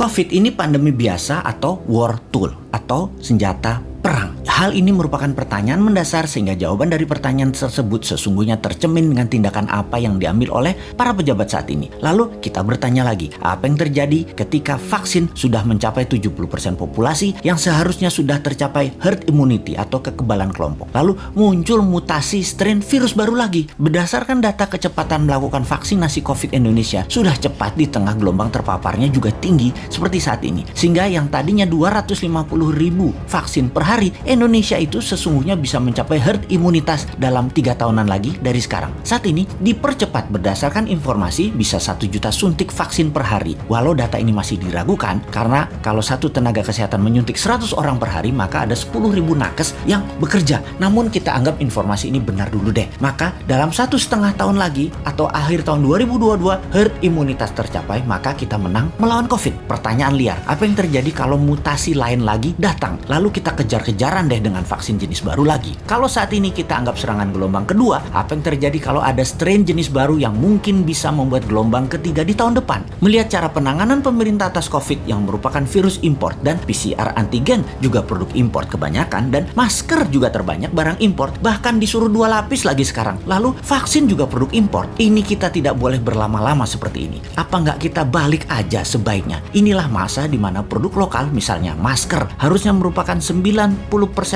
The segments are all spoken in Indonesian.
COVID ini pandemi biasa atau war tool atau senjata perang? Hal ini merupakan pertanyaan mendasar sehingga jawaban dari pertanyaan tersebut sesungguhnya tercermin dengan tindakan apa yang diambil oleh para pejabat saat ini. Lalu kita bertanya lagi, apa yang terjadi ketika vaksin sudah mencapai 70% populasi yang seharusnya sudah tercapai herd immunity atau kekebalan kelompok. Lalu muncul mutasi strain virus baru lagi. Berdasarkan data kecepatan melakukan vaksinasi COVID Indonesia sudah cepat di tengah gelombang terpaparnya juga tinggi seperti saat ini. Sehingga yang tadinya 250.000 vaksin per hari, Indonesia itu sesungguhnya bisa mencapai herd imunitas dalam 3 tahunan lagi dari sekarang. Saat ini dipercepat berdasarkan informasi bisa 1 juta suntik vaksin per hari. Walau data ini masih diragukan karena kalau satu tenaga kesehatan menyuntik 100 orang per hari maka ada 10.000 nakes yang bekerja. Namun kita anggap informasi ini benar dulu deh. Maka dalam 1,5 tahun lagi atau akhir tahun 2022 herd imunitas tercapai maka kita menang melawan COVID. Pertanyaan liar, apa yang terjadi kalau mutasi lain lagi datang? Lalu kita kejar-kejaran deh dengan vaksin jenis baru lagi. Kalau saat ini kita anggap serangan gelombang kedua, apa yang terjadi kalau ada strain jenis baru yang mungkin bisa membuat gelombang ketiga di tahun depan? Melihat cara penanganan pemerintah atas COVID yang merupakan virus import dan PCR antigen juga produk import kebanyakan dan masker juga terbanyak barang import, bahkan disuruh 2 lapis lagi sekarang. Lalu vaksin juga produk import. Ini kita tidak boleh berlama-lama seperti ini. Apa nggak kita balik aja sebaiknya? Inilah masa di mana produk lokal, misalnya masker, harusnya merupakan 90%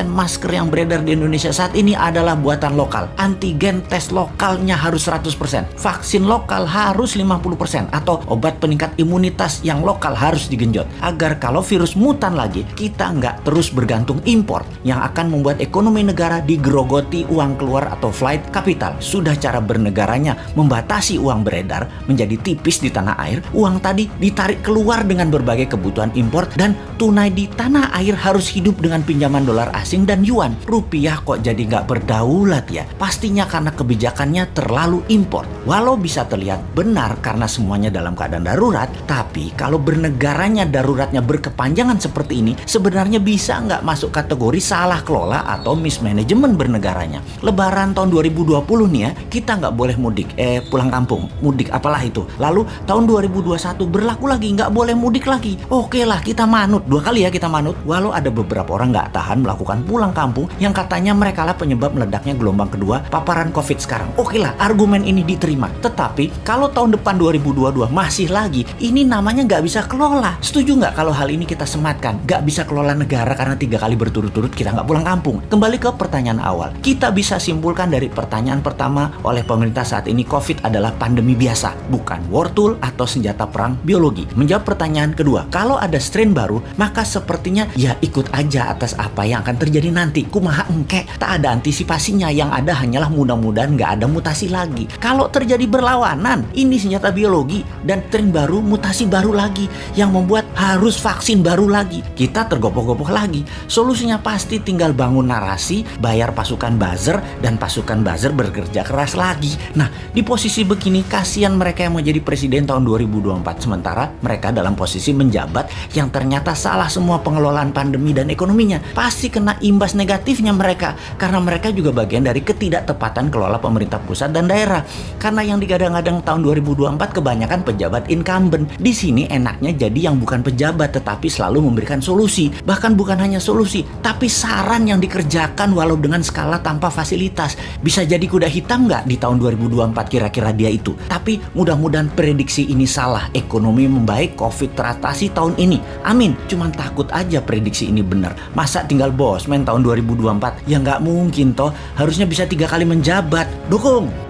masker yang beredar di Indonesia saat ini adalah buatan lokal. Antigen tes lokalnya harus 100%. Vaksin lokal harus 50%. Atau obat peningkat imunitas yang lokal harus digenjot. Agar kalau virus mutan lagi, kita nggak terus bergantung impor yang akan membuat ekonomi negara digerogoti uang keluar atau flight capital. Sudah cara bernegaranya membatasi uang beredar menjadi tipis di tanah air, uang tadi ditarik keluar dengan berbagai kebutuhan impor dan tunai di tanah air harus hidup dengan pinjaman dolar asing dan yuan. Rupiah kok jadi nggak berdaulat ya? Pastinya karena kebijakannya terlalu impor. Walau bisa terlihat benar karena semuanya dalam keadaan darurat, tapi kalau bernegaranya daruratnya berkepanjangan seperti ini, sebenarnya bisa nggak masuk kategori salah kelola atau mismanagement bernegaranya. Lebaran tahun 2020 nih ya, kita nggak boleh mudik, pulang kampung, mudik apalah itu. Lalu tahun 2021 berlaku lagi, nggak boleh mudik lagi. Oke lah, kita manut, 2 kali ya kita manut. Walau ada beberapa orang nggak tahan melakukan pulang kampung yang katanya mereka lah penyebab meledaknya gelombang kedua paparan COVID sekarang. Oke lah, argumen ini diterima. Tetapi kalau tahun depan 2022 masih lagi, ini namanya nggak bisa kelola. Setuju nggak kalau hal ini kita sematkan? Nggak bisa kelola negara karena 3 kali berturut-turut kita nggak pulang kampung. Kembali ke pertanyaan awal. Kita bisa simpulkan dari pertanyaan pertama oleh pemerintah saat ini, COVID adalah pandemi biasa, bukan war tool atau senjata perang biologi. Menjawab pertanyaan kedua, kalau ada strain baru, maka sepertinya ya ikut aja atas apa yang akan terjadi nanti. Kumaha engke, tak ada antisipasinya, yang ada hanyalah mudah-mudahan nggak ada mutasi lagi. Kalau terjadi berlawanan, ini senjata biologi dan strain baru, mutasi baru lagi yang membuat harus vaksin baru lagi. Kita tergopoh-gopoh lagi. Solusinya pasti tinggal bangun narasi, bayar pasukan buzzer, dan pasukan buzzer bekerja keras lagi. Nah, di posisi begini kasihan mereka yang mau jadi presiden tahun 2024, sementara mereka dalam posisi menjabat yang ternyata salah semua pengelolaan pandemi dan ekonominya. Pasti kena imbas negatifnya mereka karena mereka juga bagian dari ketidaktepatan kelola pemerintah pusat dan daerah. Karena yang digadang-gadang tahun 2024 kebanyakan pejabat incumbent. Di sini enaknya jadi yang bukan pejabat tetapi selalu memberikan solusi. Bahkan bukan hanya solusi, tapi saran yang dikerjakan walau dengan skala tanpa fasilitas. Bisa jadi kuda hitam nggak di tahun 2024 kira-kira dia itu. Tapi mudah-mudahan prediksi ini salah. Ekonomi membaik, COVID teratasi tahun ini. Amin. Cuman takut aja prediksi ini benar. Masa tinggal bosman tahun 2024? Ya nggak mungkin toh. Harusnya bisa 3 kali menjabat. Dukung!